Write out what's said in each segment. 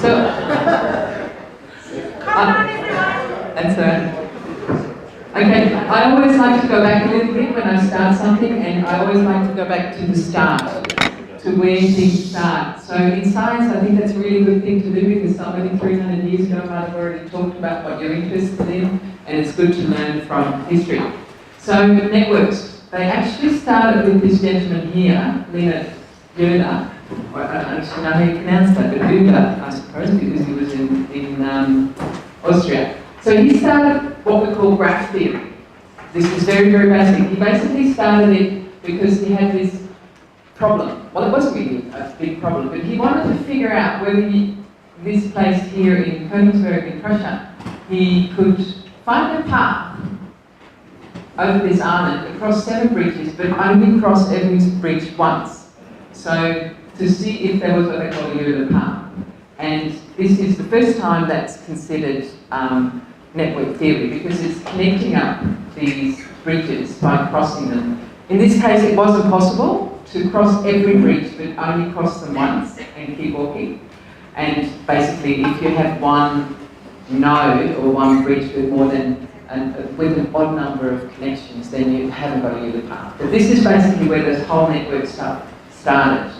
So, that's right. Okay, I always like to go back a little bit when I start something, and I always like to go back to the start, to where things start. So in science, I think that's a really good thing to do, because somebody 300 years ago might have already talked about what you're interested in, and it's good to learn from history. So networks, they actually started with this gentleman here, Leonard Euler, or I don't actually know how you pronounce that, but Euler, I suppose, because he was in Austria. So he started what we call graph theory. This is very, very basic. He basically started it because he had this problem. Well, it wasn't really a big problem, but he wanted to figure out whether this place here in Königsberg in Prussia, he could find a path over this island across 7 bridges, but only cross every bridge once. So to see if there was what they call a Euler path. And this is the first time that's considered network theory, because it's connecting up these bridges by crossing them. In this case, it wasn't possible to cross every bridge, but only cross them once and keep walking. And basically, if you have one node or one bridge with more than with an odd number of connections, then you haven't got a Euler path. But this is basically where this whole network stuff started.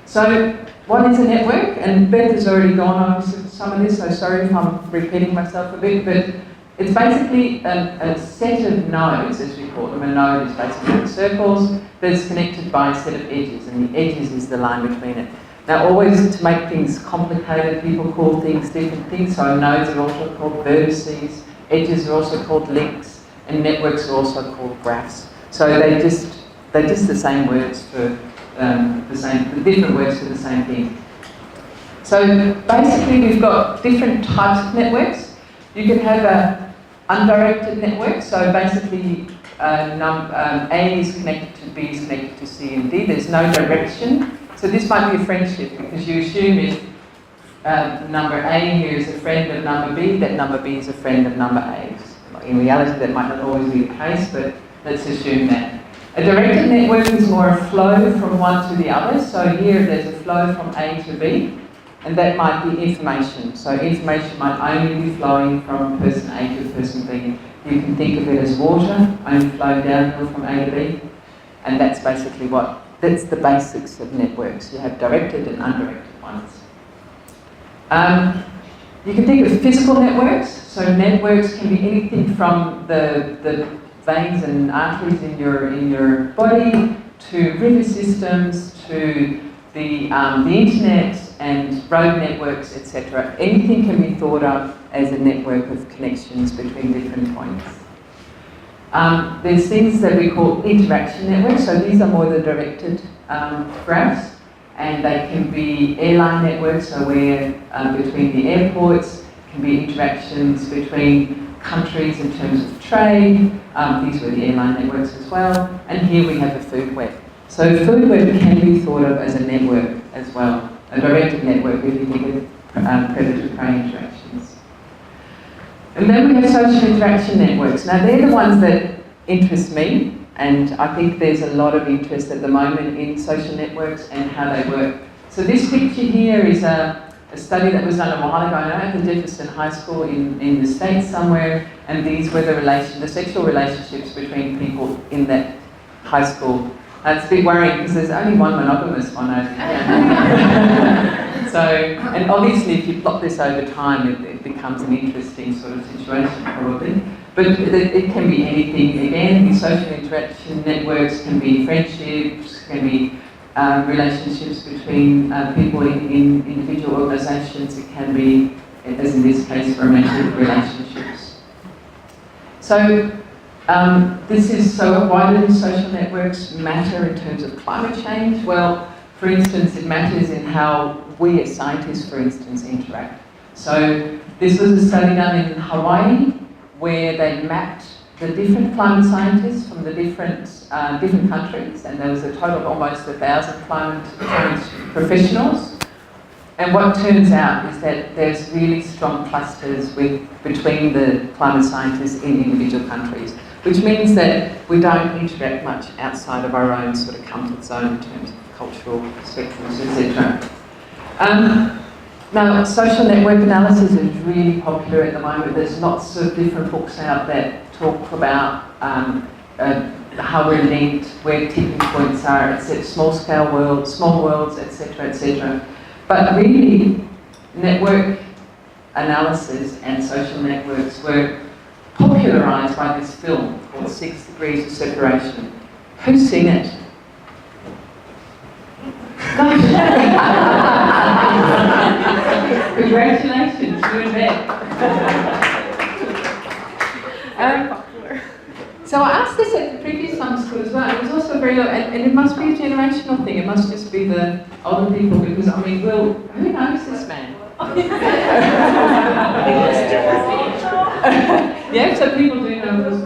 So, what is a network? And Beth has already gone over some of this, so sorry if I'm repeating myself a bit, but it's basically a set of nodes, as we call them. A node is basically circles that's connected by a set of edges, and the edges is the line between it. Now, always to make things complicated, people call things different things, so nodes are also called vertices, edges are also called links, and networks are also called graphs. So they're just the same words for the different words for the same thing. So basically, we've got different types of networks. You can have an undirected network. So basically, A is connected to B is connected to C and D. There's no direction. So this might be a friendship, because you assume if number A here is a friend of number B, that number B is a friend of number A. In reality, that might not always be the case, but let's assume that. A directed network is more a flow from one to the other. So here there's a flow from A to B, and that might be information. So information might only be flowing from person A to person B. You can think of it as water, only flowing downhill from A to B. And that's basically that's the basics of networks. You have directed and undirected ones. You can think of physical networks. So networks can be anything from the veins and arteries in your body, to river systems, to the internet and road networks, etc. Anything can be thought of as a network of connections between different points. There's things that we call interaction networks, so these are more the directed graphs, and they can be airline networks, so where between the airports, can be interactions between countries in terms of trade. These were the airline networks as well. And here we have a food web. So food web can be thought of as a network as well, a directed network if you think of predator-prey interactions. And then we have social interaction networks. Now they're the ones that interest me, and I think there's a lot of interest at the moment in social networks and how they work. So this picture here is a study that was done a while ago at the Jefferson High School in the States somewhere, and these were the sexual relationships between people in that high school. It's a bit worrying because there's only one monogamous one over here. So, and obviously if you plot this over time, it becomes an interesting sort of situation probably. But it can be anything. Again, these social interaction networks can be friendships, can be relationships between people in individual organisations. It can be, as in this case, romantic relationships. So why do social networks matter in terms of climate change? Well, for instance, it matters in how we as scientists, for instance, interact. So this was a study done in Hawaii where they mapped the different climate scientists from the different countries, and there was a total of almost 1,000 climate change professionals. And what turns out is that there's really strong clusters between the climate scientists in individual countries, which means that we don't interact much outside of our own sort of comfort zone in terms of cultural spectrums, etc. Now, social network analysis is really popular at the moment. There's lots of different books out that talk about how we're linked, where tipping points are, etc. Small worlds, etc., etc. But really, network analysis and social networks were popularised by this film called 6 Degrees of Separation. Who's seen it? Congratulations, you and Beck. So I asked this at the previous summer school as well. It was also very low, and it must be a generational thing. It must just be the older people, because I mean, well, who knows this man? Yeah, so people do know this,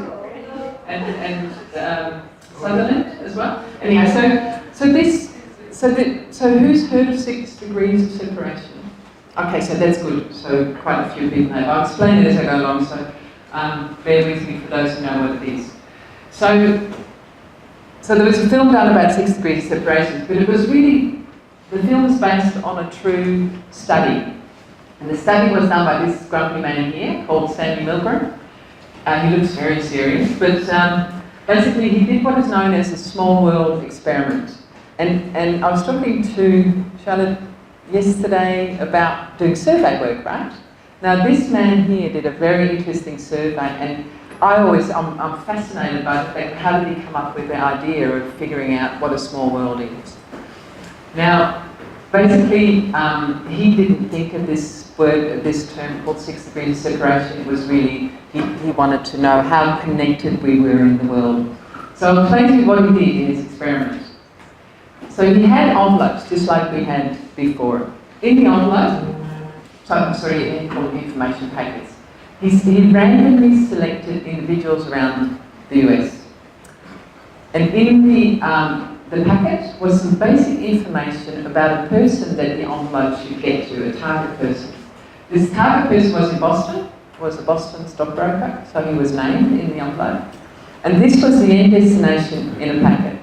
and Sutherland as well. Anyway, so who's heard of 6 Degrees of Separation? Okay, so that's good. So quite a few people have. I'll explain it as I go along, so bear with me for those who know what it is. So there was a film done about 6 Degrees of Separation, but it was really, the film was based on a true study. And the study was done by this grumpy man here called Sandy Milgram. He looks very serious, but basically he did what is known as a small world experiment. And I was talking to Charlotte yesterday about doing survey work, right? Now this man here did a very interesting survey, and I'm fascinated by the fact, how did he come up with the idea of figuring out what a small world is? Now, basically, he didn't think of this term called 6 Degrees of Separation. It was really, he wanted to know how connected we were in the world. So I'll explain to you what he did in his experiment. So he had envelopes, just like we had before. In the envelope, he called information packets. He randomly selected individuals around the US. And in the packet was some basic information about a person that the envelope should get to, a target person. This target person was in Boston, was a Boston stockbroker, so he was named in the envelope. And this was the end destination in a packet.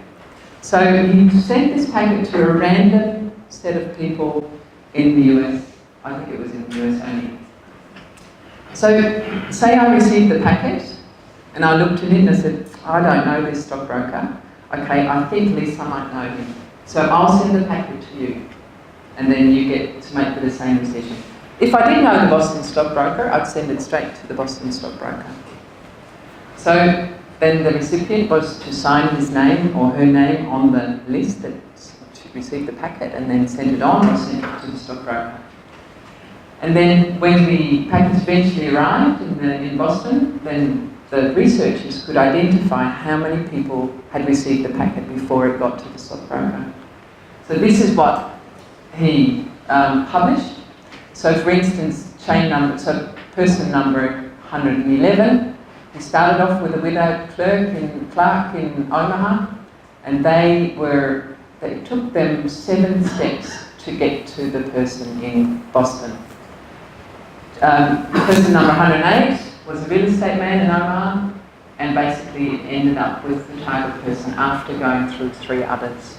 So he sent this packet to a random set of people in the US. I think it was in the US only. So, say I received the packet, and I looked at it and I said, I don't know this stockbroker. Okay, I think Lisa might know him. So I'll send the packet to you, and then you get to make the same decision. If I didn't know the Boston stockbroker, I'd send it straight to the Boston stockbroker. So then the recipient was to sign his name or her name on the list that should receive the packet, and then send it on or send it to the stockbroker. And then when the packets eventually arrived in Boston, then the researchers could identify how many people had received the packet before it got to the stockbroker. So this is what he published. So for instance, chain number, so person number 111, he started off with a widowed clerk in Omaha, and it took them 7 steps to get to the person in Boston. Person number 108 was a real estate man in Omaha, and basically it ended up with the target person after going through 3 others.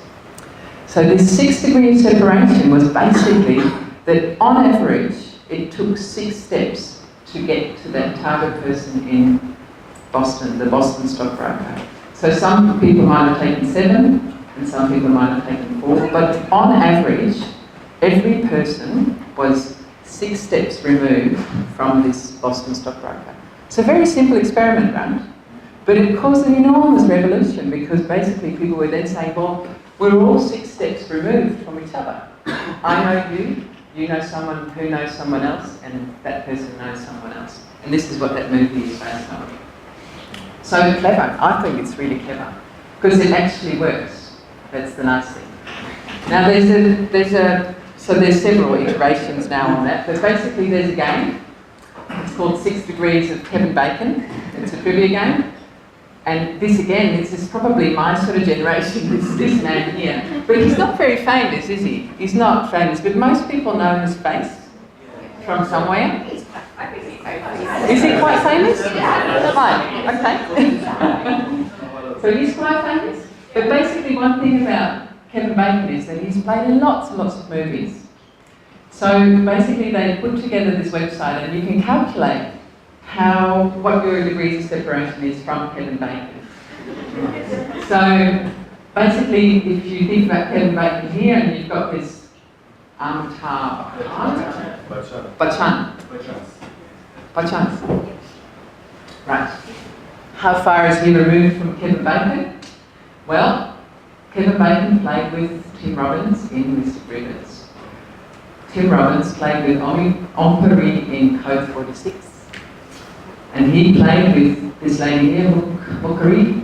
So this 6 degree separation was basically that on average it took 6 steps to get to that target person in Boston, the Boston stockbroker. So some people might have taken 7 and some people might have taken 4, but on average every person was 6 steps removed from this Boston stockbroker. It's a very simple experiment, right? But it caused an enormous revolution, because basically people were then saying, well, we're all 6 steps removed from each other. I know you, you know someone who knows someone else, and that person knows someone else. And this is what that movie is based on. So clever. I think it's really clever, because it actually works. That's the nice thing. Now so there's several iterations now on that, but basically there's a game. It's called 6 Degrees of Kevin Bacon. It's a trivia game. And this is probably my sort of generation, this man here. But he's not very famous, is he? He's not famous, but most people know his face from somewhere. Is he quite famous? Right, okay. So he's quite famous. But basically one thing about Kevin Bacon is that he's played in lots and lots of movies. So basically they put together this website and you can calculate what your degrees of separation is from Kevin Bacon. So basically if you think about Kevin Bacon here and you've got this Bachan. Right. How far is he removed from Kevin Bacon? Well, Kevin Bacon played with Tim Robbins in Mystic Rivers. Tim Robbins played with Ompery in Code 46. And he played with this lady here, Mukherjee,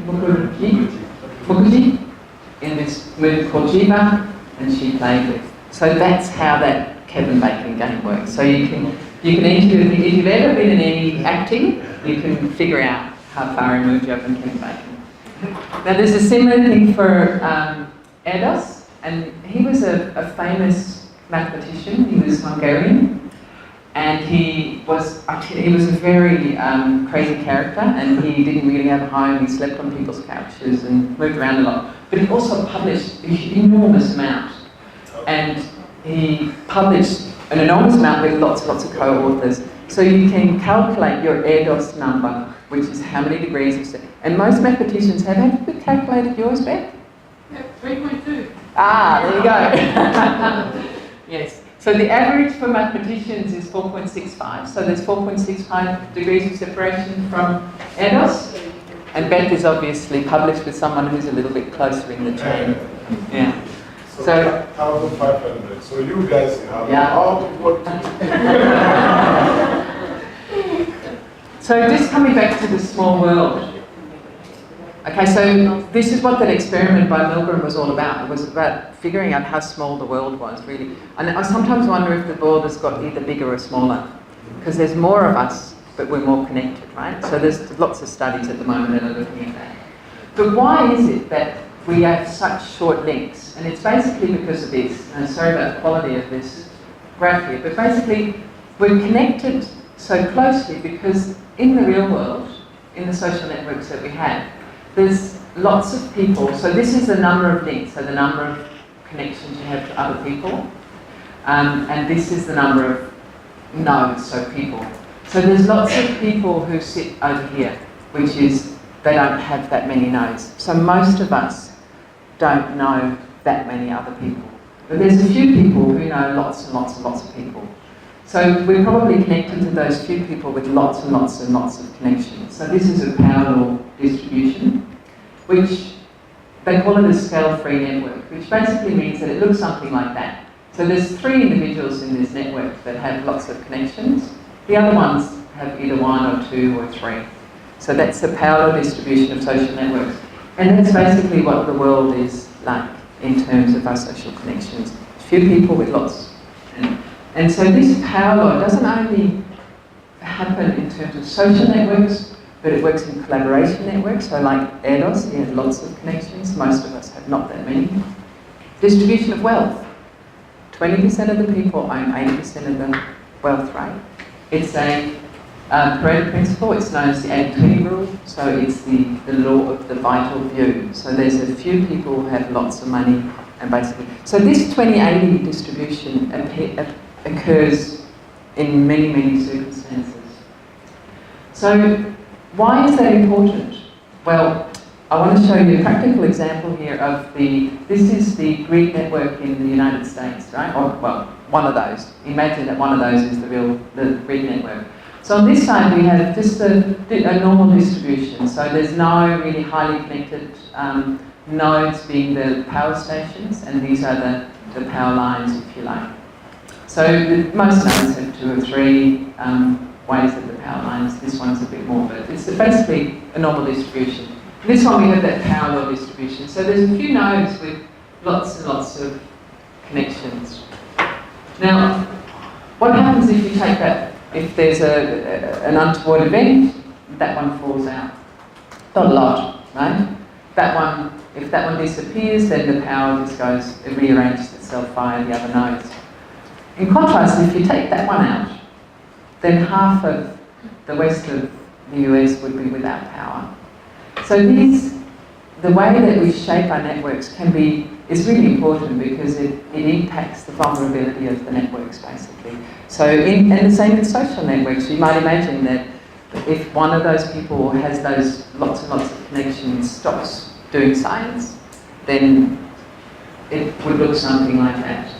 in this movie called Jiva, and she played with. So that's how that Kevin Bacon game works. So you can enter, if you've ever been in any acting, you can figure out how far removed you are from Kevin Bacon. Now there's a similar thing for Erdos, and he was a famous mathematician. He was Hungarian, and he was a very crazy character, and he didn't really have a home. He slept on people's couches and moved around a lot. But he also published an enormous amount, and he published an enormous amount with lots and lots of co-authors. So you can calculate your Erdos number, which is how many degrees of separation. And most mathematicians have you calculated yours, Beth? Yeah, 3.2. Ah, there you go. Yes. So the average for mathematicians is 4.65. So there's 4.65 degrees of separation from Erdos. And Beth is obviously published with someone who's a little bit closer in the chain. Yeah. So 1,500. So you guys have So just coming back to the small world. Okay, so this is what that experiment by Milgram was all about. It was about figuring out how small the world was, really. And I sometimes wonder if the world has got either bigger or smaller, because there's more of us, but we're more connected, right? So there's lots of studies at the moment that are looking at that. But why is it that we have such short links? And it's basically because of this. And sorry about the quality of this graph here, but basically we're connected so closely because in the real world, in the social networks that we have, there's lots of people. So this is the number of links, so the number of connections you have to other people. And this is the number of nodes, so people. So there's lots of people who sit over here, which is they don't have that many nodes. So most of us don't know that many other people. But there's a few people who know lots and lots and lots of people. So we're probably connected to those few people with lots and lots and lots of connections. So this is a power law distribution, which they call it a scale-free network, which basically means that it looks something like that. So there's 3 individuals in this network that have lots of connections. The other ones have either 1 or 2 or 3. So that's the power law distribution of social networks. And that's basically what the world is like in terms of our social connections. Few people with lots. And so this power law doesn't only happen in terms of social networks, but it works in collaboration networks. So like Erdos, he has lots of connections. Most of us have not that many. Distribution of wealth. 20% of the people own 80% of the wealth, right? It's a Pareto principle. It's known as the 80-20 rule. So it's the law of the vital few. So there's a few people who have lots of money, and basically, so this 20-80 distribution occurs in many, many circumstances. So why is that important? Well, I want to show you a practical example here of this is the grid network in the United States, right? Or, well, one of those. Imagine that one of those is the grid network. So on this side we have just a normal distribution. So there's no really highly connected nodes being the power stations, and these are the power lines, if you like. So most nodes have 2 or 3 ways of the power lines. This one's a bit more, but it's basically a normal distribution. This one we have that power law distribution. So there's a few nodes with lots and lots of connections. Now, what happens if you take that? If there's an untoward event, that one falls out. Not a lot, right? That one, if that one disappears, then the power just goes, it rearranges itself via the other nodes. In contrast, if you take that one out, then half of the west of the US would be without power. So the way that we shape our networks is really important because it impacts the vulnerability of the networks, basically. So, and the same with social networks. You might imagine that if one of those people has those lots and lots of connections stops doing science, then it would look something like that.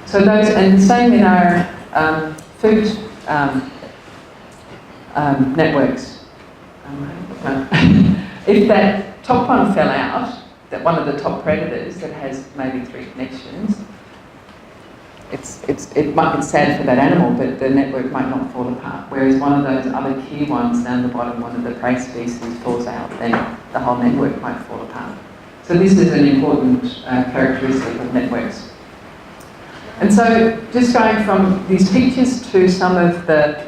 So those, and the same in our food networks. If that top one fell out, that one of the top predators that has maybe 3 connections, it might be sad for that animal, but the network might not fall apart. Whereas one of those other key ones down the bottom, one of the prey species falls out, then the whole network might fall apart. So this is an important characteristic of networks. And so just going from these pictures to some of the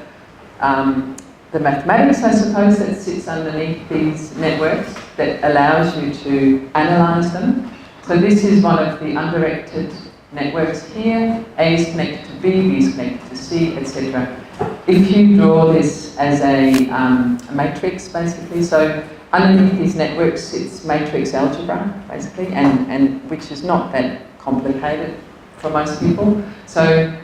mathematics, I suppose, that sits underneath these networks that allows you to analyse them. So this is one of the undirected networks here. A is connected to B, B is connected to C, etc. If you draw this as a matrix, basically, so underneath these networks sits matrix algebra, basically, and which is not that complicated for most people. So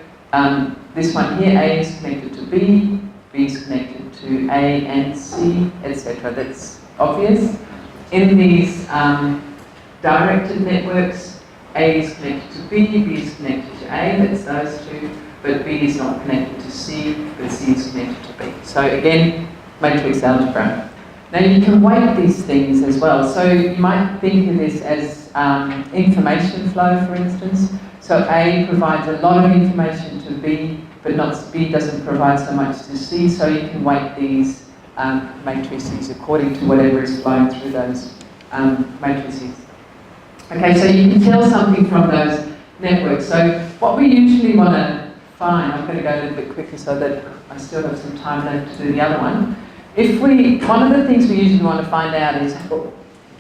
this one here, A is connected to B, B is connected to A and C, etc. That's obvious. In these directed networks, A is connected to B, B is connected to A, that's those two, but B is not connected to C, but C is connected to B. So again, matrix algebra. Now you can weight these things as well. So you might think of this as information flow, for instance. So A provides a lot of information to B, but B doesn't provide so much to C, so you can weight these matrices according to whatever is flowing through those matrices. Okay, so you can tell something from those networks. So what we usually want to find, I'm going to go a little bit quicker so that I still have some time left to do the other one. One of the things we usually want to find out is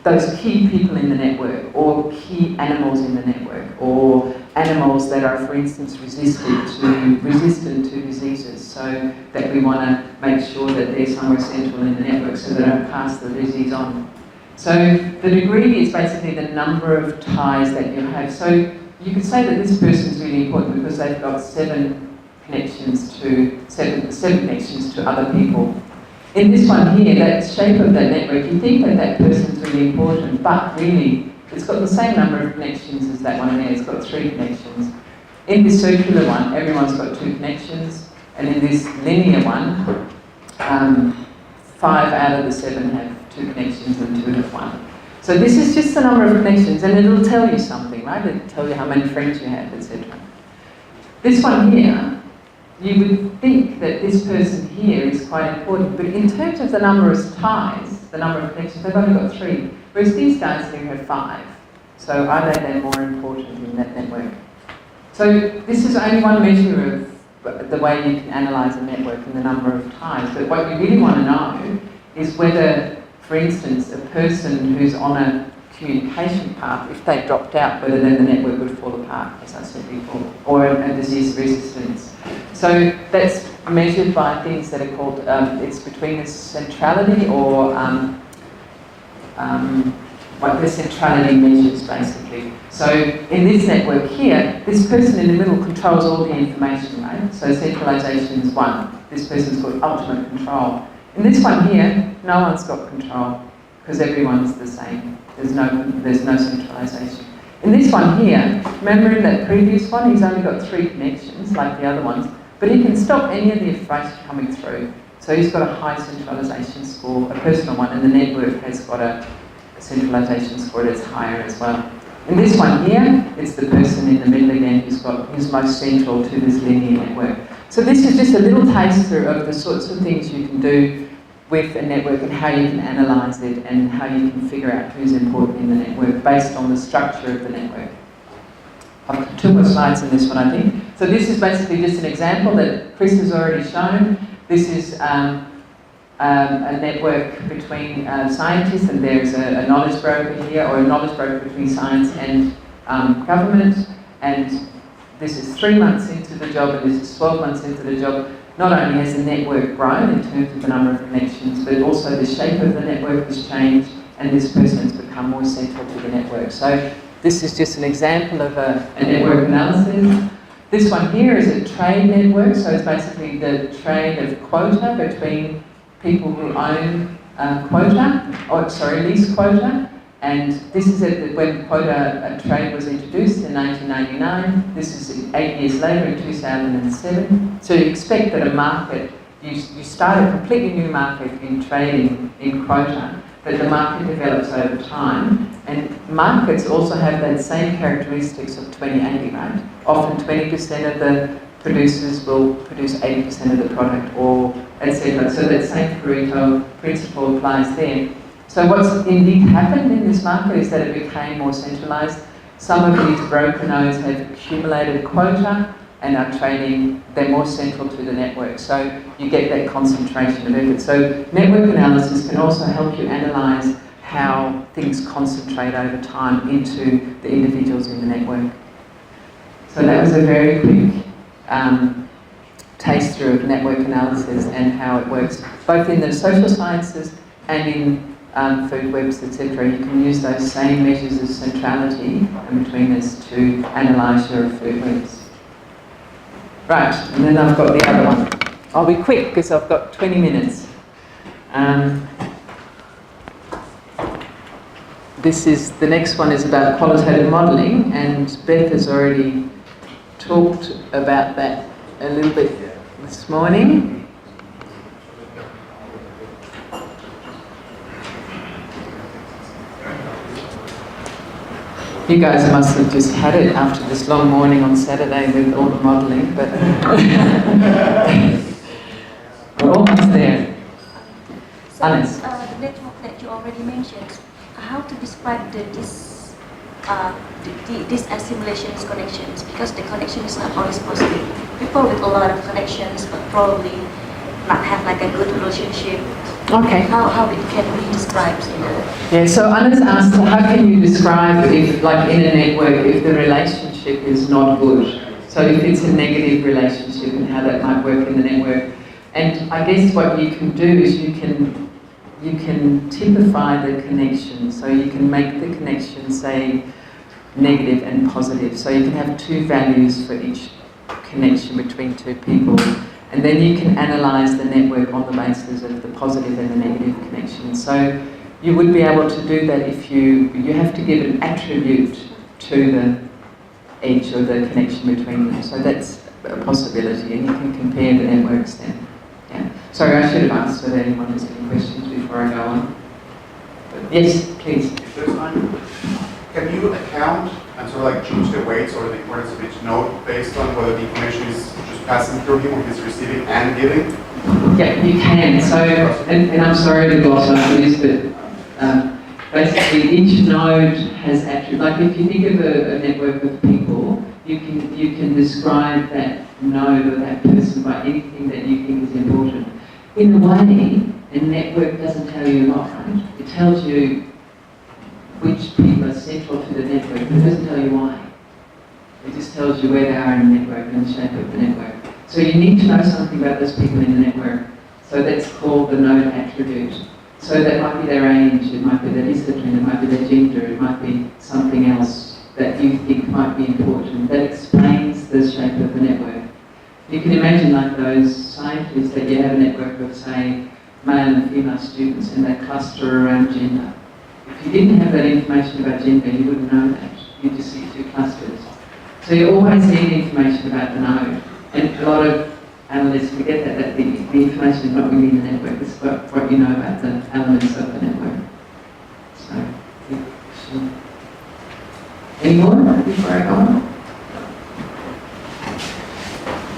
those key people in the network, or key animals in the network, or animals that are, for instance, resistant to diseases, so that we want to make sure that they're somewhere central in the network so they don't pass the disease on. So the degree is basically the number of ties that you have. So you could say that this person is really important because they've got 7 connections to other people. In this one here, that shape of that network, you think that that person's really important, but really, it's got the same number of connections as that one there. It's got 3 connections. In this circular one, everyone's got 2 connections, and in this linear one, 5 out of the 7 have 2 connections and 2 have 1. So this is just the number of connections, and it'll tell you something, right? It'll tell you how many friends you have, etc. This one here, you would think that this person here is quite important, but in terms of the number of ties, the number of connections, they've only got 3, whereas these guys here have 5. So are they then more important in that network? So this is only one measure of the way you can analyse a network and the number of ties, but what you really want to know is whether, for instance, a person who's on a communication path, if they dropped out, whether then the network would fall apart, as I said before, or a disease resistance. So that's measured by things that are called, it's between the centrality or what the centrality measures, basically. So in this network here, this person in the middle controls all the information, right? So centralisation is 1. This person's got ultimate control. In this one here, no one's got control because everyone's the same. There's no centralisation. In this one here, remember in that previous one, he's only got 3 connections like the other ones, but he can stop any of the information coming through. So he's got a high centralisation score, a personal one, and the network has got a centralisation score that's higher as well. In this one here, it's the person in the middle again who's most central to this linear network. So this is just a little taster of the sorts of things you can do with a network and how you can analyse it and how you can figure out who's important in the network based on the structure of the network. I've got 2 more slides in this one, I think. So this is basically just an example that Chris has already shown. This is a network between scientists, and there's a knowledge broker here, or a knowledge broker between science and government. And this is 3 months into the job, and this is 12 months into the job. Not only has the network grown in terms of the number of connections, but also the shape of the network has changed, and this person's become more central to the network. So this is just an example of a network analysis. This one here is a trade network, so it's basically the trade of quota between people who own lease quota. And this is when quota trade was introduced in 1999. This is 8 years later in 2007. So you expect that a market, you start a completely new market in trading in quota, that the market develops over time. And markets also have that same characteristics of 20-80, right? Often 20% of the producers will produce 80% of the product, or etc. So that same Pareto principle applies there. So what's indeed happened in this market is that it became more centralized. Some of these broker nodes have accumulated quota and are trading, they're more central to the network. So you get that concentration of effort. So network analysis can also help you analyze how things concentrate over time into the individuals in the network. So that was a very quick taster of network analysis and how it works, both in the social sciences and in food webs, etc. You can use those same measures of centrality and betweenness to analyse your food webs. Right, and then I've got the other one. I'll be quick because I've got 20 minutes. The next one is about qualitative modelling, and Beth has already talked about that a little bit this morning. You guys must have just had it after this long morning on Saturday with all the modelling, but we're almost there. So, Alice. the network that you already mentioned, how to describe this assimilation connections, because the connection is not always positive. People with a lot of connections but probably not have like a good relationship. Okay. How it can be described in a... Yeah, so Anna's asked, how can you describe if, like in a network, if the relationship is not good? So if it's a negative relationship and how that might work in the network. And I guess what you can do is you can typify the connection. So you can make the connection, say, negative and positive. So you can have two values for each connection between two people. And then you can analyse the network on the basis of the positive and the negative connection. So you would be able to do that if you have to give an attribute to the edge or the connection between them. So that's a possibility, and you can compare the networks then. Yeah. Sorry, I should have asked whether anyone has any questions before I go on. But yes, please. If there's time, can you account and sort of like choose the weights or the importance of each node based on whether the information is just passing through him or he's receiving and giving? Yeah, you can. So, and I'm sorry to gloss over this, but basically each node has attributes. Like if you think of a network of people, you can describe that node or that person by anything that you think is important. In a way, a network doesn't tell you a lot, right? It tells you which people are central to the network, but it doesn't tell you why. It just tells you where they are in the network and the shape of the network. So you need to know something about those people in the network. So that's called the node attribute. So that might be their age, it might be their discipline, it might be their gender, it might be something else that you think might be important. That explains the shape of the network. You can imagine like those scientists that you have a network of, say, male and female students, and they cluster around gender. If you didn't have that information about gender, you wouldn't know that. You'd just see two clusters. So you always need information about the node. And a lot of analysts forget that the information is not really in the network, it's what you know about the elements of the network. So, yeah. Any more before I go on?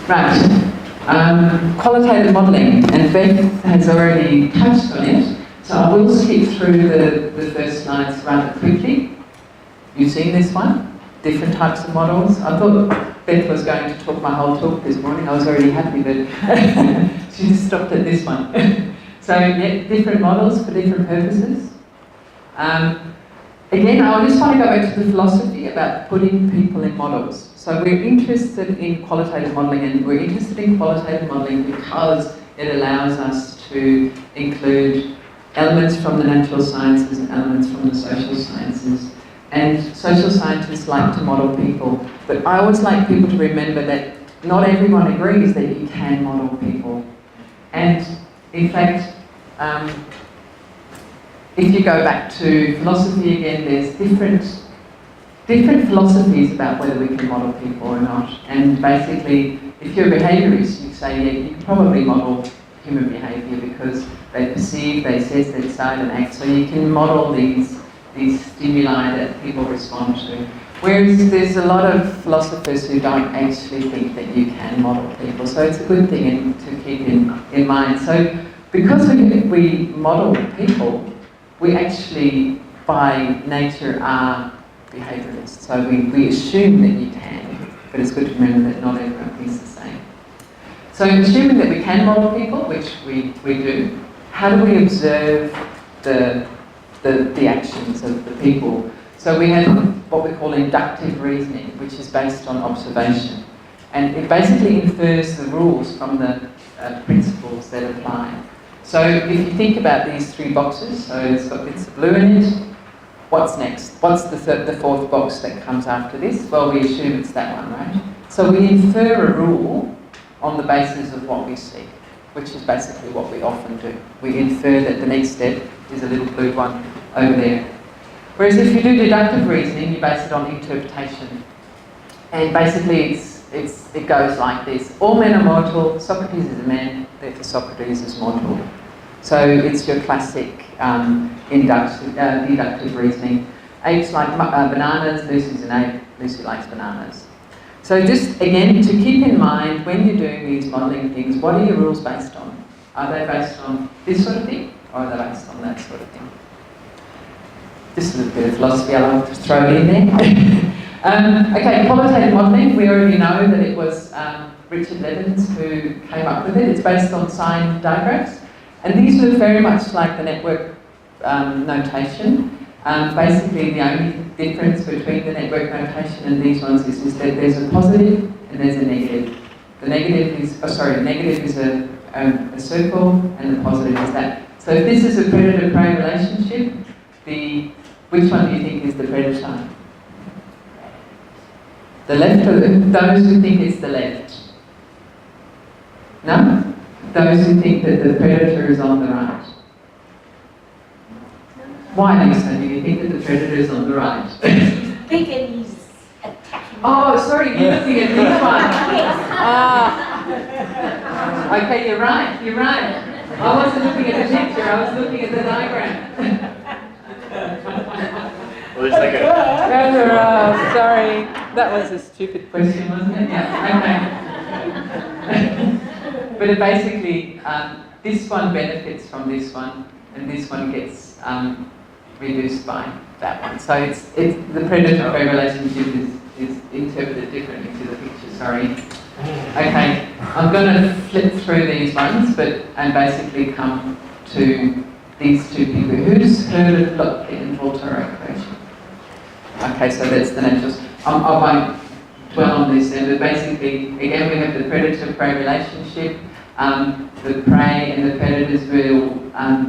Right. Qualitative modelling, and Beth has already touched on it. So I will skip through the first slides rather quickly. You've seen this one? Different types of models. I thought Beth was going to talk my whole talk this morning. I was already happy, but she just stopped at this one. So yeah, different models for different purposes. Again, I just want to go back to the philosophy about putting people in models. So we're interested in qualitative modelling, and we're interested in qualitative modelling because it allows us to include elements from the natural sciences and elements from the social sciences. And social scientists like to model people, but I always like people to remember that not everyone agrees that you can model people. And in fact, if you go back to philosophy again, there's different philosophies about whether we can model people or not. And basically, if you're a behaviourist, you say, yeah, you can probably model human behaviour because they perceive, they sense, they decide and act. So you can model these stimuli that people respond to. Whereas there's a lot of philosophers who don't actually think that you can model people. So it's a good thing to keep in mind. So because we model people, we actually, by nature, are behaviouralists. So we assume that you can, but it's good to remember that not everyone thinks the same. So assuming that we can model people, which we do, how do we observe the actions of the people? So we have what we call inductive reasoning, which is based on observation. And it basically infers the rules from the principles that apply. So if you think about these three boxes, so it's got bits of blue in it, what's next? What's the fourth box that comes after this? Well, we assume it's that one, right? So we infer a rule on the basis of what we see, which is basically what we often do. We infer that the next step is a little blue one over there. Whereas if you do deductive reasoning, you base it on interpretation. And basically it goes like this. All men are mortal, Socrates is a man, therefore Socrates is mortal. So it's your classic deductive reasoning. Apes like bananas, Lucy's an ape, Lucy likes bananas. So just, again, to keep in mind, when you're doing these modelling things, what are your rules based on? Are they based on this sort of thing, or are they based on that sort of thing? Just a little bit of philosophy I like to throw in there. Okay, qualitative modelling, we already know that it was Richard Levins who came up with it. It's based on sign diagrams. And these look very much like the network notation. Basically, the only difference between the network notation and these ones is that there's a positive and there's a negative. The negative is, negative is a circle and the positive is that. So if this is a predator-prey relationship, which one do you think is the predator? The left or those who think it's the left? No? Those who think that the predator is on the right? Why, Lisa, do you think that the predator is on the right? Big and he's attacking. Oh, sorry, you're looking at this one. Okay, you're right. I wasn't looking at the picture, I was looking at the diagram. Well, there's like a... Sorry, that was a stupid question, wasn't it? Yeah, okay. But it basically, this one benefits from this one, and this one gets reduced by that one. So it's the predator-prey relationship is interpreted differently to the picture, sorry. Okay, I'm going to flip through these ones, and basically come to these two people. Who's heard of Locke and Volterra equation? Okay, so that's the natural. I won't dwell on this then, but basically, again, we have the predator-prey relationship. The prey and the predators will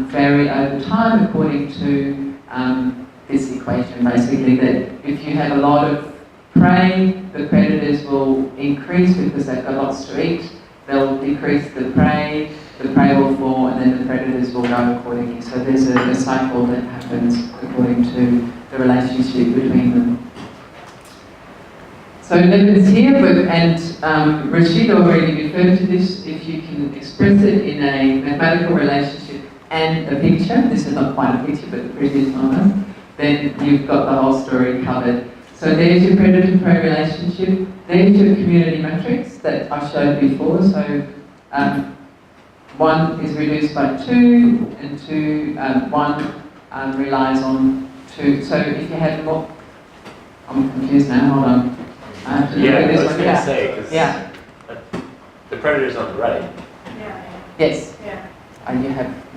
vary over time according to this equation, basically, that if you have a lot of prey, the predators will increase because they've got lots to eat. They'll decrease the prey will fall, and then the predators will go accordingly. So there's a cycle that happens according to the relationship between them. So Levins here, and Rashid already referred to this. If you can express it in a mathematical relationship and a picture, this is not quite a picture, but the previous one was, then you've got the whole story covered. So there's your predator-prey relationship. There's your community matrix that I showed before. So 1 is reduced by 2, and 1 relies on 2. So if you have more, I'm confused now. Hold on. I was going to say, because the predator's on the right. Yeah. Yes. Yeah.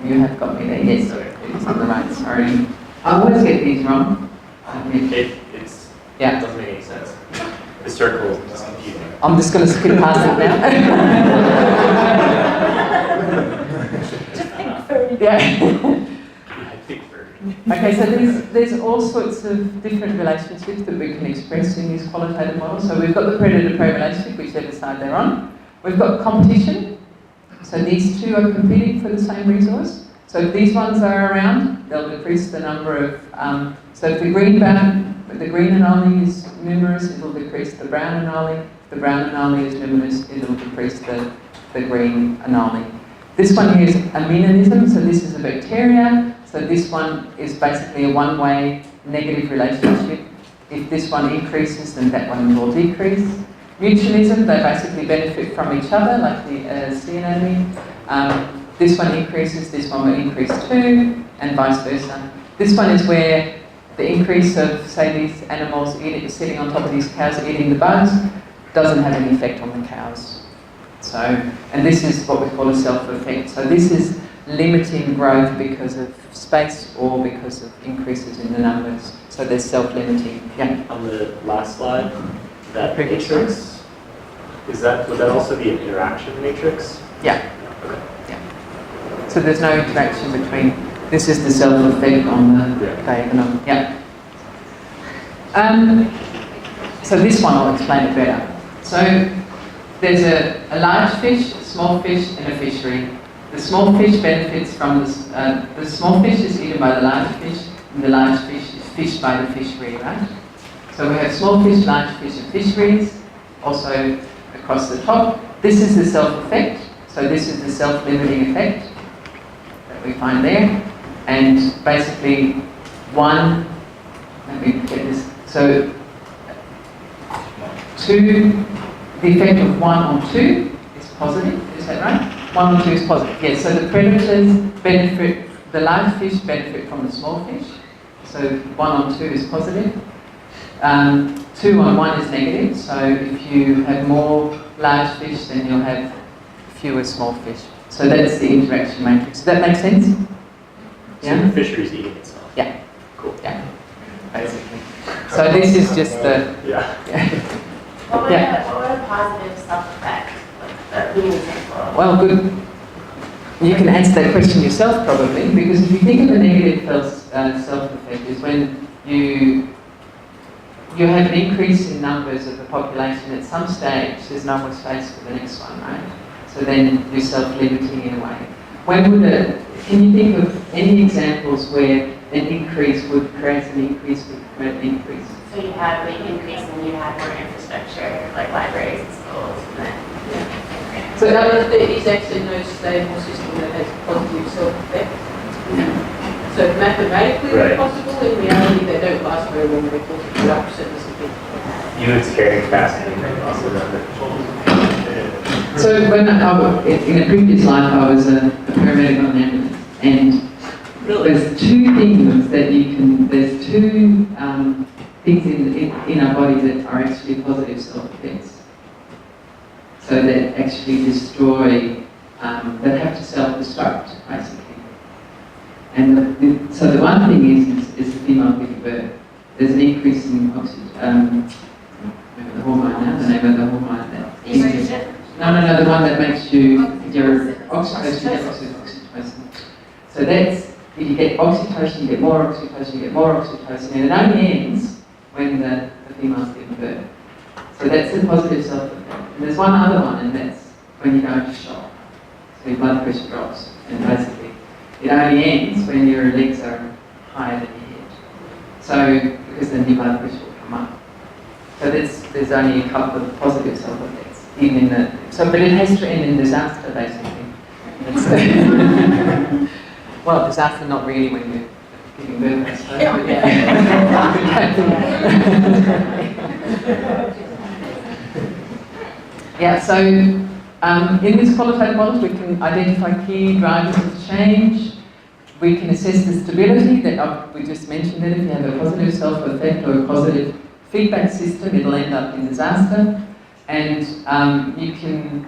You have got me there. Yes. It's on the right. Sorry. I always get these wrong. It doesn't make any sense. The circle is confusing. I'm just going to skip past it now. Just think through. Yeah. Okay, so there's all sorts of different relationships that we can express in these qualitative models. So we've got the predator-prey relationship, whichever side they're on. We've got competition. So these two are competing for the same resource. So if these ones are around, they'll decrease the number of, so if the green anomaly is numerous, it'll decrease the brown anomaly. If the brown anomaly is numerous, it'll decrease the green anomaly. This one here is amenanism, so this is a bacteria. So this one is basically a one-way negative relationship. If this one increases, then that one will decrease. Mutualism, they basically benefit from each other, like the sea anemone. This one increases, this one will increase too, and vice versa. This one is where the increase of, say, these animals sitting on top of these cows eating the bugs doesn't have any effect on the cows. So, and this is what we call a self-effect. So this is limiting growth because of space or because of increases in the numbers. So they're self-limiting. Yeah. On the last slide, that matrix, would that also be an interaction matrix? Yeah. Okay. Yeah. So there's no interaction between, this is the self-effect on the diagonal. Yeah. So this one I'll explain it better. So there's a large fish, a small fish, and a fishery. The small fish benefits from this, the small fish is eaten by the large fish, and the large fish is fished by the fishery, right? So we have small fish, large fish, and fisheries, also across the top. This is the self-effect, so this is the self-limiting effect that we find there. And basically, let me get this, so the effect of 1 on 2 is positive, is that right? 1 on 2 is positive, yes. So the predators benefit, the large fish benefit from the small fish. So 1 on 2 is positive. 2 on 1 is negative. So if you have more large fish, then you'll have fewer small fish. So that's the interaction matrix. Does that make sense? So the fishery is eating itself. Yeah. Cool. Yeah. Basically. So this is just the. Yeah. What would a positive self-effect, like the example? Well, good. You can answer that question yourself probably, because if you think of a negative self-effect is when you have an increase in numbers of the population at some stage, there's no more space for the next one, right? So then you're self-limiting in a way. Can you think of any examples where an increase would create an increase would create an increase? So you have an increase and you have more infrastructure, like libraries and schools, and then So that It is actually no stable system that has positive self-effect. So mathematically they're possible, in reality they don't last very long because of the opposite is a bit. Units carrying capacity also remember. So when in a previous life I was a paramedic on an ambulance, and there's two things that there's two things in our body that are actually positive self-effects. So that actually destroy, that have to self-destruct, basically. And so the one thing is the female giving birth. There's an increase in oxygen, the hormone now, the name of the hormone that estrogen. No, the one that makes your oxytocin. So that's, if you get oxytocin, you get more oxytocin, you get more oxytocin, and it only ends when the female's giving birth. So that's the positive self-effect. And there's one other one, and that's when you go into shock. So your blood pressure drops, and basically it only ends when your legs are higher than your head. So, because then your blood pressure will come up. So there's only a couple of positive self-effects. Even in but it has to end in disaster, basically. Well, disaster not really when you're giving birth, I suppose, but yeah. Yeah, so in these qualitative models we can identify key drivers of change. We can assess the stability that we just mentioned that if you have a positive self-effect or a positive feedback system, it'll end up in disaster. And you can,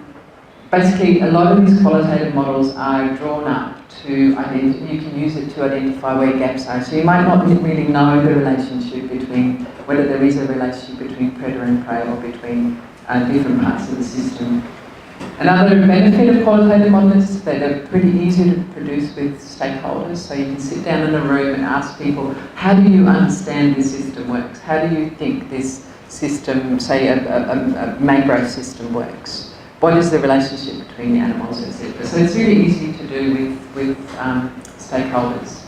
basically a lot of these qualitative models are drawn up to you can use it to identify where gaps are. So you might not really know the relationship between, whether there is a relationship between predator and prey or between different parts of the system. Another benefit of qualitative modelling is that they're pretty easy to produce with stakeholders. So you can sit down in a room and ask people, how do you understand this system works? How do you think this system, say a mangrove system works? What is the relationship between the animals, etc.? So it's really easy to do with stakeholders.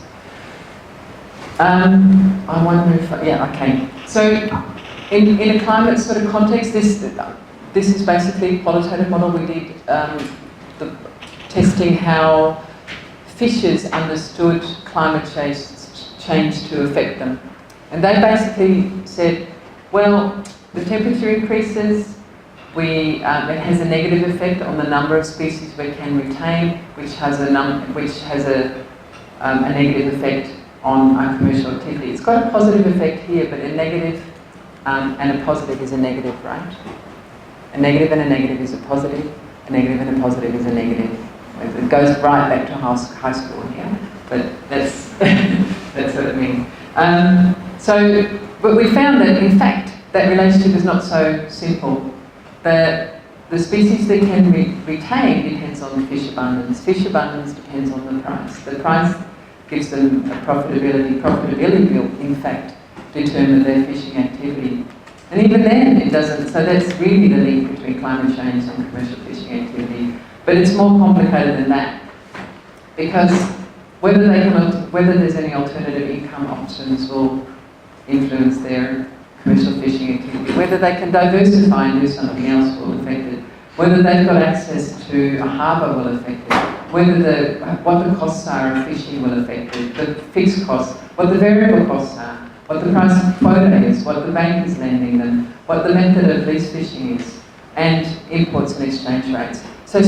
I wonder if, yeah, okay. So in a climate sort of context, this is basically a qualitative model. We did the testing how fishes understood climate change to affect them. And they basically said, well, the temperature increases, it has a negative effect on the number of species we can retain, which has a negative effect on our commercial activity. It's got a positive effect here, but a negative and a positive is a negative, right? A negative and a negative is a positive, a negative and a positive is a negative. It goes right back to high school here, but that's, that's what it means. But we found that, in fact, that relationship is not so simple. The species they can retain depends on fish abundance. Fish abundance depends on the price. The price gives them a profitability. Profitability will, in fact, determine their fishing activity. And even then, it doesn't. So that's really the link between climate change and commercial fishing activity. But it's more complicated than that, because whether there's any alternative income options will influence their commercial fishing activity. Whether they can diversify and do something else will affect it. Whether they've got access to a harbour will affect it. Whether what the costs are of fishing will affect it. The fixed costs, what the variable costs are, what the price of quota is, what the bank is lending them, what the method of lease fishing is, and imports and exchange rates. So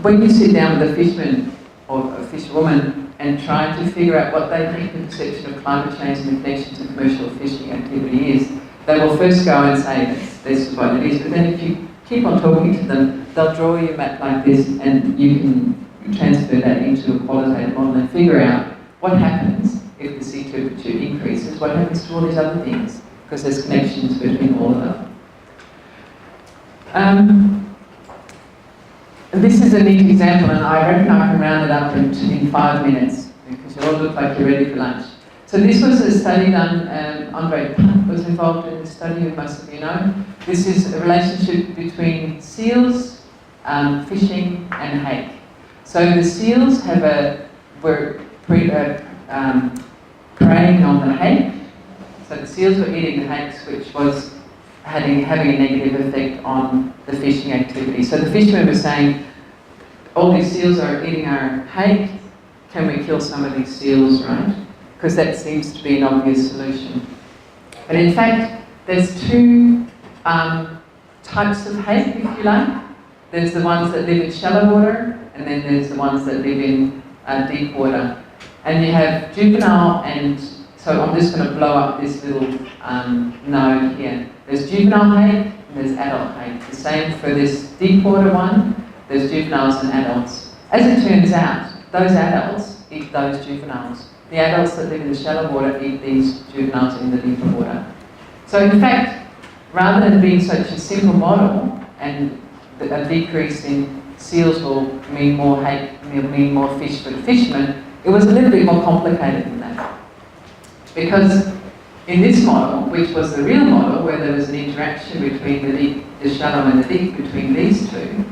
when you sit down with a fisherman or a fisherwoman and try to figure out what they think the perception of climate change and the connection to commercial fishing activity is, they will first go and say, this is what it is. But then if you keep on talking to them, they'll draw you a map like this, and you can transfer that into a qualitative model and figure out what happens if the sea temperature increases, what happens to all these other things, because there's connections between all of them. And this is a neat example, and I reckon I can round it up in 5 minutes, because you all look like you're ready for lunch. So this was a study done, Ingrid van Putten was involved in the study, who most of you know. This is a relationship between seals, fishing and hake. So the seals were preying on the hake. So the seals were eating the hakes, which was having a negative effect on the fishing activity. So the fishermen were saying, all these seals are eating our hake, can we kill some of these seals, right? Because that seems to be an obvious solution. But in fact, there's two types of hake, if you like. There's the ones that live in shallow water, and then there's the ones that live in deep water. And you have juvenile, and so I'm just going to blow up this little node here. There's juvenile hake and there's adult hake. The same for this deep water one, there's juveniles and adults. As it turns out, those adults eat those juveniles. The adults that live in the shallow water eat these juveniles in the deeper water. So in fact, rather than being such a simple model, and a decrease in seals will mean more hake, will mean more fish for the fishermen, it was a little bit more complicated than that. Because in this model, which was the real model, where there was an interaction between the shallow and the deep, between these two,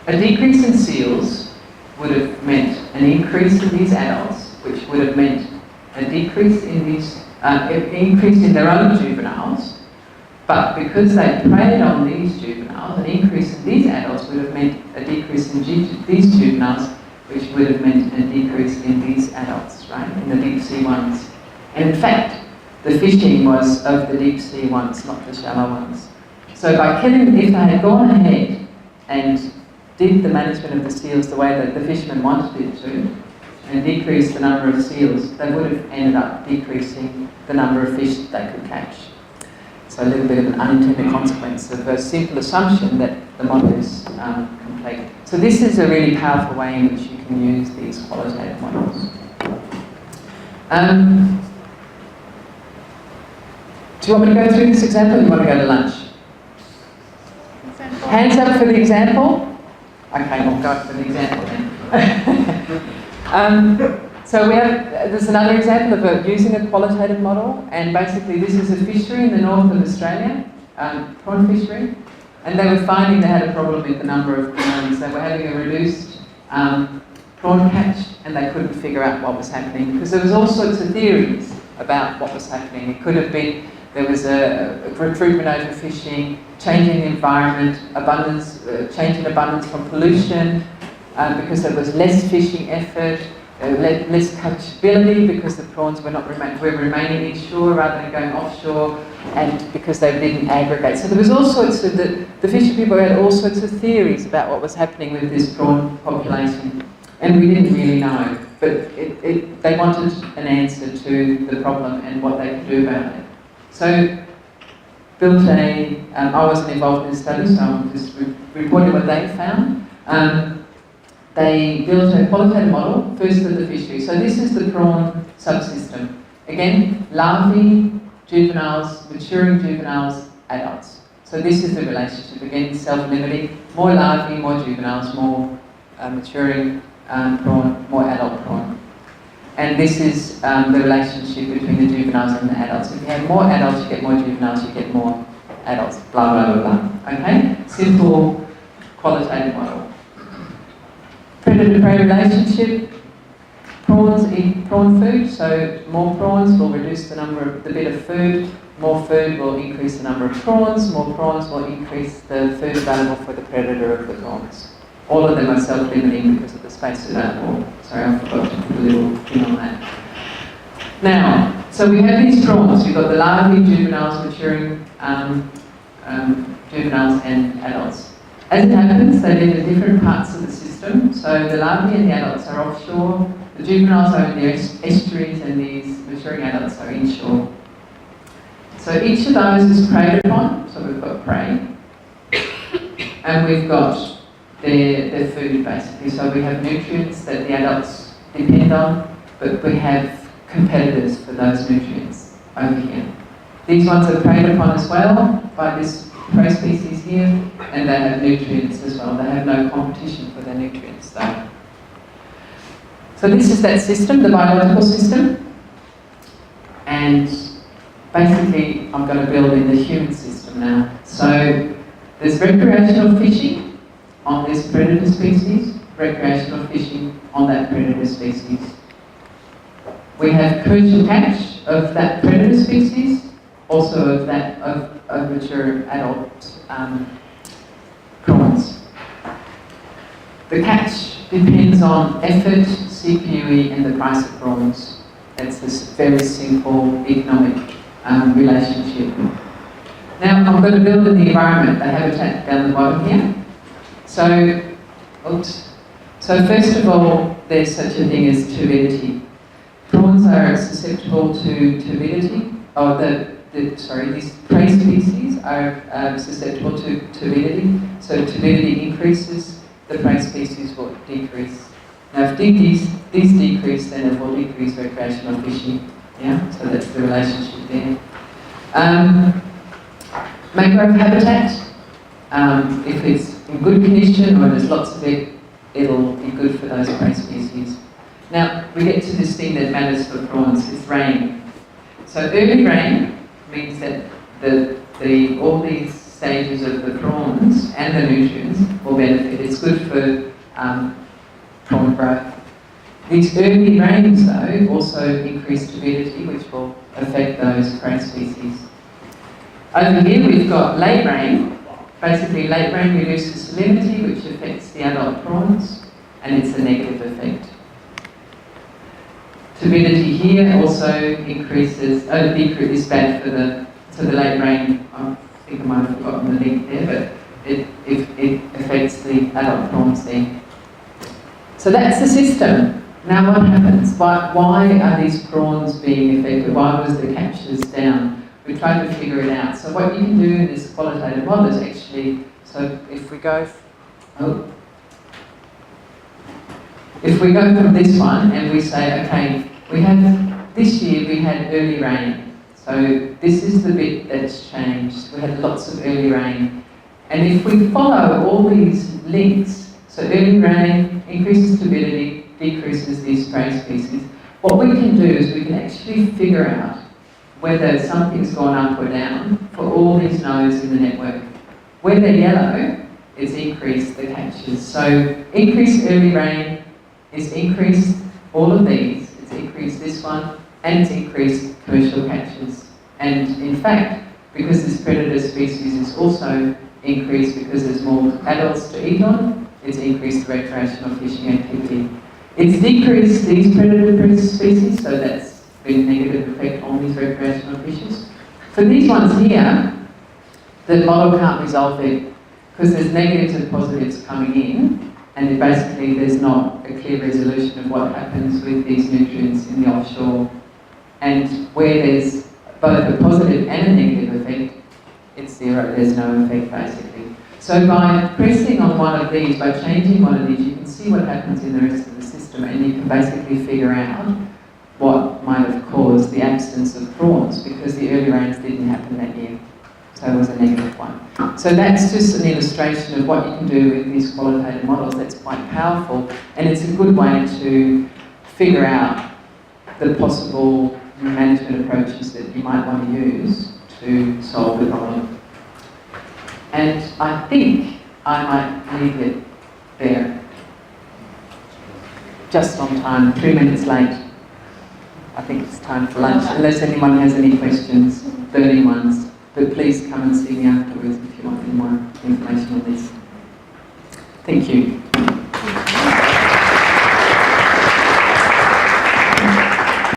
a decrease in seals would have meant an increase in these adults, which would have meant a decrease in these, increase in their own juveniles. But because they preyed on these juveniles, an increase in these adults would have meant a decrease in these juveniles, which would have meant a decrease in these adults, right, in the deep sea ones. And in fact, the fishing was of the deep sea ones, not the shallow ones. So by killing, if they had gone ahead and did the management of the seals the way that the fishermen wanted it to, and decreased the number of seals, they would have ended up decreasing the number of fish that they could catch. So a little bit of an unintended consequence of a simple assumption that the model is complete. So this is a really powerful way in which you can use these qualitative models. Do you want me to go through this example, or do you want to go to lunch? Hands up for the example. Okay, we'll go for the example then. So there's another example of using a qualitative model, and basically this is a fishery in the north of Australia, prawn fishery, and they were finding they had a problem with the number of prawns. They were having a reduced prawn catch, and they couldn't figure out what was happening, because there was all sorts of theories about what was happening. It could have been there was a recruitment overfishing, changing the environment, changing abundance from pollution, because there was less fishing effort, less catchability because the prawns were remaining inshore rather than going offshore, and because they didn't aggregate. So there was all sorts of the fishery people had all sorts of theories about what was happening with this prawn population, and we didn't really know. But they wanted an answer to the problem and what they could do about it. So I wasn't involved in the study, so I'm just reporting what they found. They built a qualitative model, first of the fishery. So this is the prawn subsystem. Again, larvae, juveniles, maturing juveniles, adults. So this is the relationship. Again, self-limiting. More larvae, more juveniles, more maturing prawn, more adult prawn. And this is the relationship between the juveniles and the adults. If you have more adults, you get more juveniles, you get more adults, blah, blah, blah, blah. Okay? Simple qualitative model. Predator-prey relationship. Prawns eat prawn food, so more prawns will reduce the bit of food. More food will increase the number of prawns. More prawns will increase the food available for the predator of the prawns. All of them are self-limiting because of the space available. Sorry, I forgot to put a little thing on that. Now, so we have these prawns. We've got the larvae, juveniles, maturing juveniles and adults. As it happens, they live in different parts of the system. So the larvae and the adults are offshore. The juveniles are in the estuaries, and these maturing adults are inshore. So each of those is preyed upon. So we've got prey, and we've got their food basically. So we have nutrients that the adults depend on, but we have competitors for those nutrients over here. These ones are preyed upon as well by this prey species here, and they have nutrients as well. They have no competition for their nutrients though. So this is that system, the biological system, and basically I'm going to build in the human system now. So there's recreational fishing on this predator species, recreational fishing on that predator species. We have commercial catch of that predator species, also of that of mature adult prawns. The catch depends on effort, CPUE, and the price of prawns. It's this very simple economic relationship. Now I'm going to build in the environment, the habitat down the bottom here. So first of all, there's such a thing as turbidity. Prawns are susceptible to turbidity. These prey species are susceptible to turbidity. So turbidity increases, the prey species will decrease. Now if these decrease, then it will decrease recreational fishing. Yeah, so that's the relationship there. Mangrove habitat, if it's in good condition or there's lots of it, it'll be good for those prey species. Now we get to this thing that matters for prawns, it's rain. So early rain means that all these stages of the prawns and the nutrients will benefit. It's good for prawn growth. These early rains though also increase turbidity, which will affect those prey species. Over here we've got late rain. Basically late rain reduces salinity, which affects the adult prawns, and it's a negative effect. Turbidity here also increases, is bad for the late rain. I think I might have forgotten the link there, but it affects the adult prawns there. So that's the system. Now what happens? Why are these prawns being affected? Why was the catches down? We tried to figure it out. So what you can do in this qualitative model is actually, so if we go from this one and we say, okay, this year we had early rain. So this is the bit that's changed. We had lots of early rain. And if we follow all these links, so early rain increases turbidity, decreases these spray species, what we can do is we can actually figure out whether something's gone up or down for all these nodes in the network. Where they're yellow, it's increased the catches. So increased early rain is increased all of these, it's increased this one, and it's increased commercial catches. And in fact, because this predator species is also increased because there's more adults to eat on, it's increased recreational fishing activity. It's decreased these predator species, so that's been a negative effect on these recreational fishes. For these ones here, the model can't resolve it because there's negatives and positives coming in, and then basically there's not a clear resolution of what happens with these nutrients in the offshore. And where there's both a positive and a negative effect, it's zero, there's no effect basically. So by pressing on one of these, by changing one of these, you can see what happens in the rest of the system, and you can basically figure out what might have caused the absence of prawns, because the early rains didn't happen that year. So it was a negative one. So that's just an illustration of what you can do with these qualitative models. That's quite powerful, and it's a good way to figure out the possible management approaches that you might want to use to solve the problem. And I think I might leave it there. Just on time, 3 minutes late. I think it's time for lunch, unless anyone has any questions, burning ones. But please come and see me afterwards if you want any more information on this. Thank you.